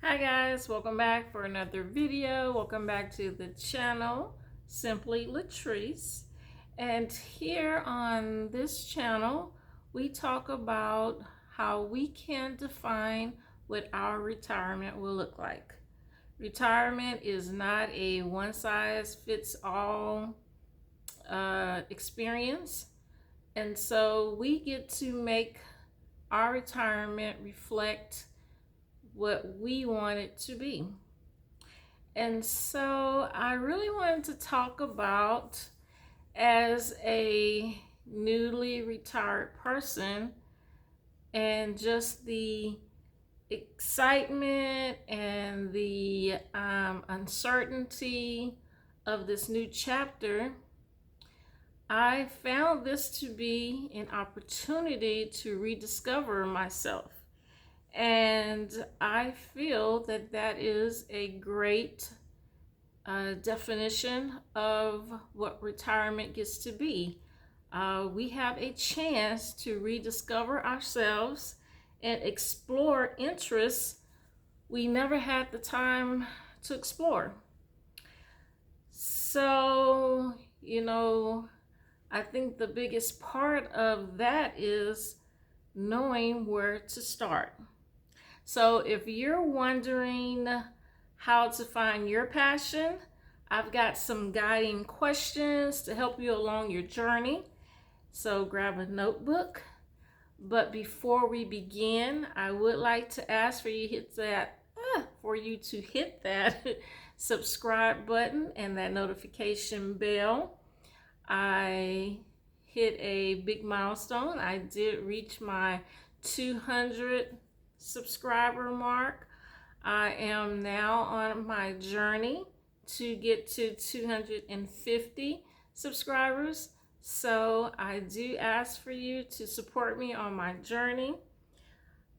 Hi guys, welcome back for another video. Welcome back to the channel, Simply Latrice. And here on this channel, we talk about how we can define what our retirement will look like. Retirement is not a one-size-fits-all experience. And so we get to make our retirement reflect what we want it to be. And so I really wanted to talk about, as a newly retired person, and just the excitement and the uncertainty of this new chapter. I found this to be an opportunity to rediscover myself. And I feel that that is a great definition of what retirement gets to be. We have a chance to rediscover ourselves and explore interests we never had the time to explore. So, I think the biggest part of that is knowing where to start. So if you're wondering how to find your passion, I've got some guiding questions to help you along your journey. So grab a notebook. But before we begin, I would like to ask for you to hit that subscribe button and that notification bell. I hit a big milestone. I did reach my 200 subscriber mark. I am now on my journey to get to 250 subscribers. So I do ask for you to support me on my journey.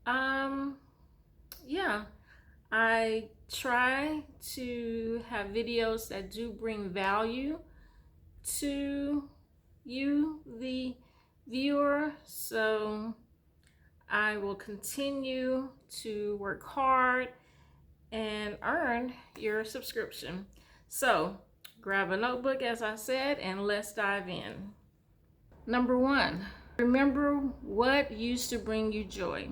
I try to have videos that do bring value to you, the viewer. So I will continue to work hard and earn your subscription. So grab a notebook, as I said, and let's dive in. Number one, remember what used to bring you joy.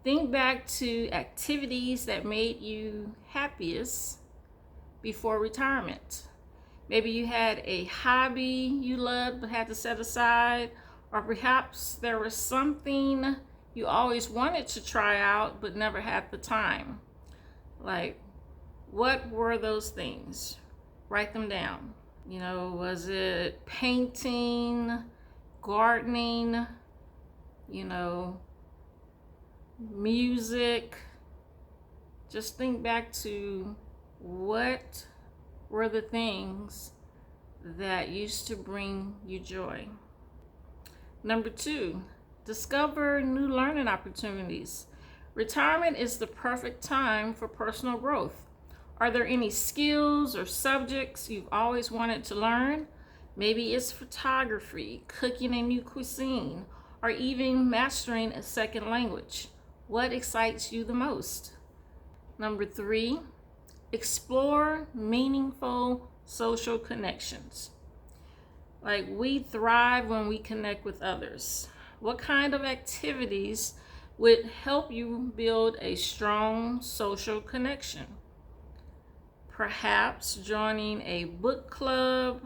Think back to activities that made you happiest before retirement. Maybe you had a hobby you loved but had to set aside, or perhaps there was something you always wanted to try out but never had the time. Like, what were those things? Write them down. Was it painting, gardening, music? Just think back to what were the things that used to bring you joy. Number two, discover new learning opportunities. Retirement is the perfect time for personal growth. Are there any skills or subjects you've always wanted to learn? Maybe it's photography, cooking a new cuisine, or even mastering a second language. What excites you the most? Number three, explore meaningful social connections. Like, we thrive when we connect with others. What kind of activities would help you build a strong social connection? Perhaps joining a book club,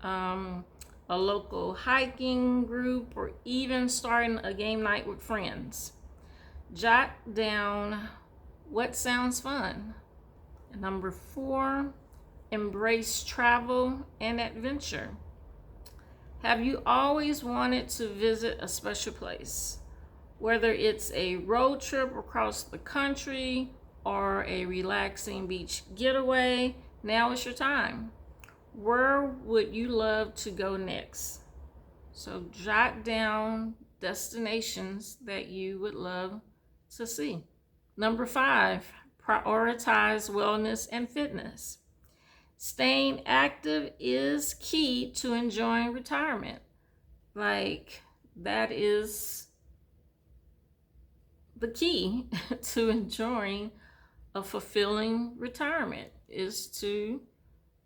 a local hiking group, or even starting a game night with friends. Jot down what sounds fun. Number four, embrace travel and adventure. Have you always wanted to visit a special place? Whether it's a road trip across the country or a relaxing beach getaway, now is your time. Where would you love to go next? So jot down destinations that you would love to see. Number five, prioritize wellness and fitness. Staying active is key to enjoying retirement. That is the key to enjoying a fulfilling retirement is to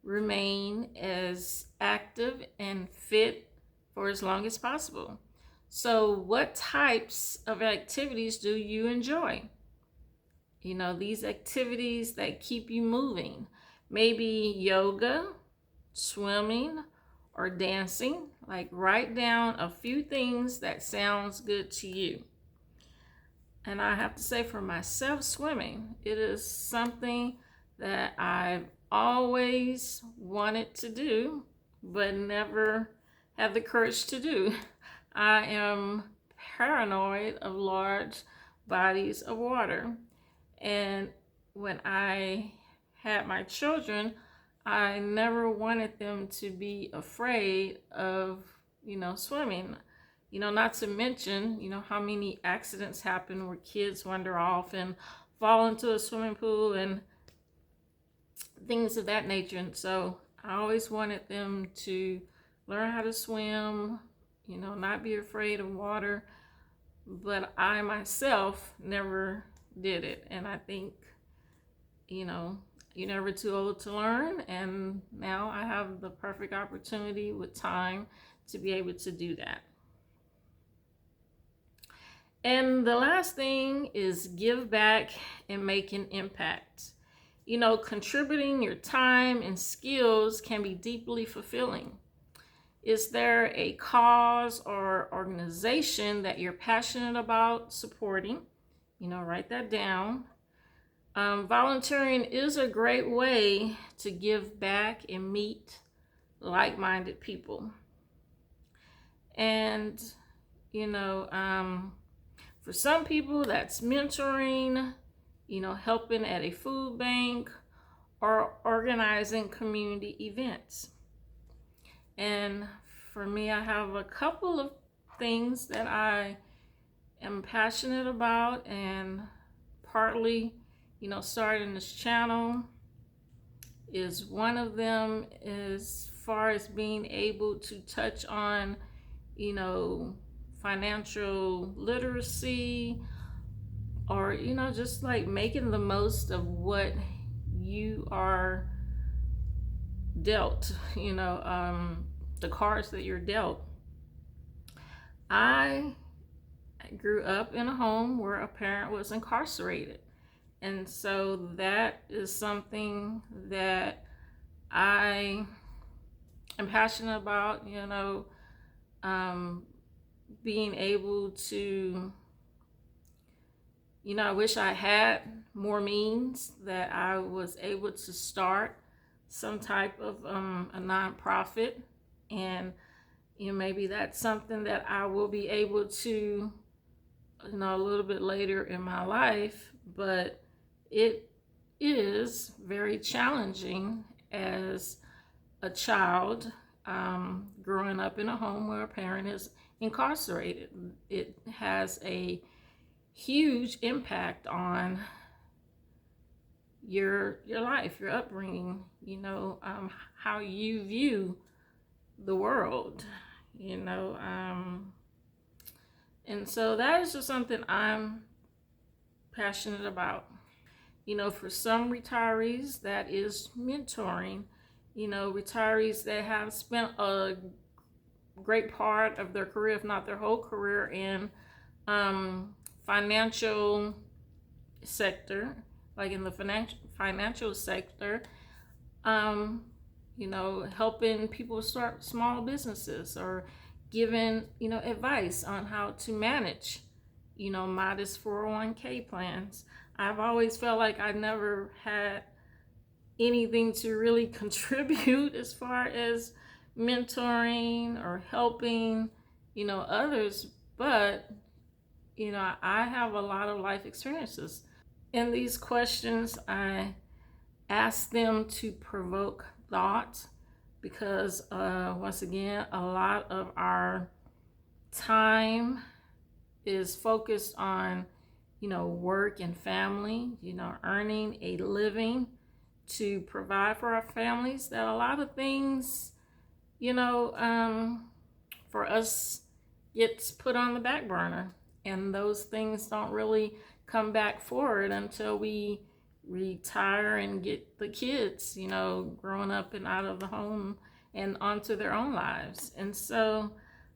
remain as active and fit for as long as possible. So what types of activities do you enjoy? These activities that keep you moving. Maybe yoga, swimming, or dancing. Like, write down a few things that sounds good to you. And I have to say, for myself, swimming, it is something that I've always wanted to do, but never had the courage to do. I am paranoid of large bodies of water. And when I had my children, I never wanted them to be afraid of, swimming. Not to mention, how many accidents happen where kids wander off and fall into a swimming pool and things of that nature. And so I always wanted them to learn how to swim, not be afraid of water. But I myself never did it. And I think, you're never too old to learn. And now I have the perfect opportunity with time to be able to do that. And the last thing is give back and make an impact. Contributing your time and skills can be deeply fulfilling. Is there a cause or organization that you're passionate about supporting? Write that down. Volunteering is a great way to give back and meet like-minded people. And, for some people, that's mentoring, helping at a food bank, or organizing community events. And for me, I have a couple of things that I am passionate about, and partly, starting this channel is one of them, as far as being able to touch on, financial literacy, or, just like making the most of what you are dealt, the cards that you're dealt. I grew up in a home where a parent was incarcerated. And so that is something that I am passionate about, being able to, I wish I had more means that I was able to start some type of a nonprofit. And, maybe that's something that I will be able to, a little bit later in my life. But it is very challenging as a child growing up in a home where a parent is incarcerated. It has a huge impact on your life, your upbringing, how you view the world, and so that is just something I'm passionate about. For some retirees, that is mentoring. Retirees that have spent a great part of their career, if not their whole career, in financial sector, like in the financial sector, helping people start small businesses, or giving, advice on how to manage, modest 401k plans. I've always felt like I never had anything to really contribute as far as mentoring or helping, others, but, I have a lot of life experiences. In these questions, I ask them to provoke thought, because once again, a lot of our time is focused on, work and family, earning a living to provide for our families, that a lot of things, for us gets put on the back burner, and those things don't really come back forward until we retire and get the kids, you know, growing up and out of the home and onto their own lives. And so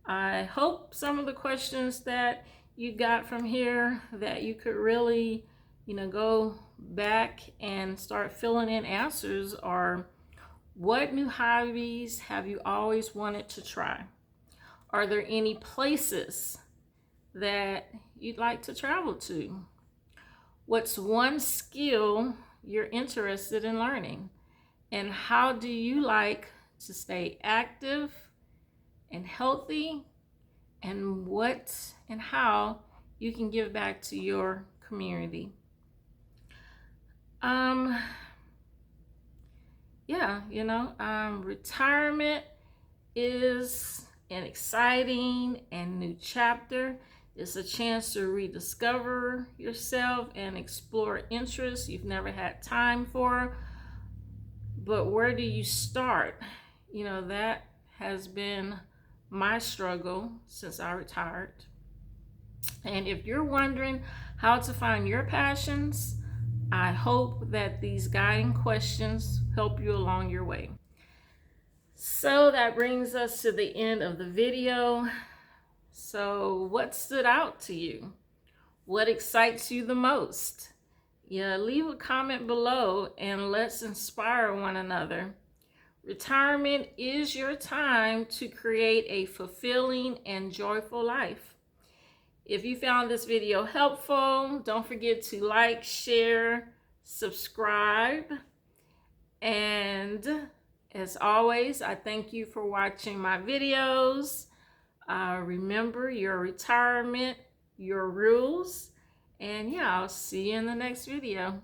I hope some of the questions that you got from here, that you could really, you know, go back and start filling in answers are: what new hobbies have you always wanted to try? Are there any places that you'd like to travel to? What's one skill you're interested in learning? And how do you like to stay active and healthy? And what and how you can give back to your community? Retirement is an exciting and new chapter. It's a chance to rediscover yourself and explore interests you've never had time for. But where do you start? You know, that has been my struggle since I retired. And if you're wondering how to find your passions, I hope that these guiding questions help you along your way. So that brings us to the end of the video. So what stood out to you? What excites you the most? Yeah, leave a comment below and let's inspire one another. Retirement is your time to create a fulfilling and joyful life. If you found this video helpful, don't forget to like, share, subscribe. And as always, I thank you for watching my videos. Remember your retirement, your rules. And yeah, I'll see you in the next video.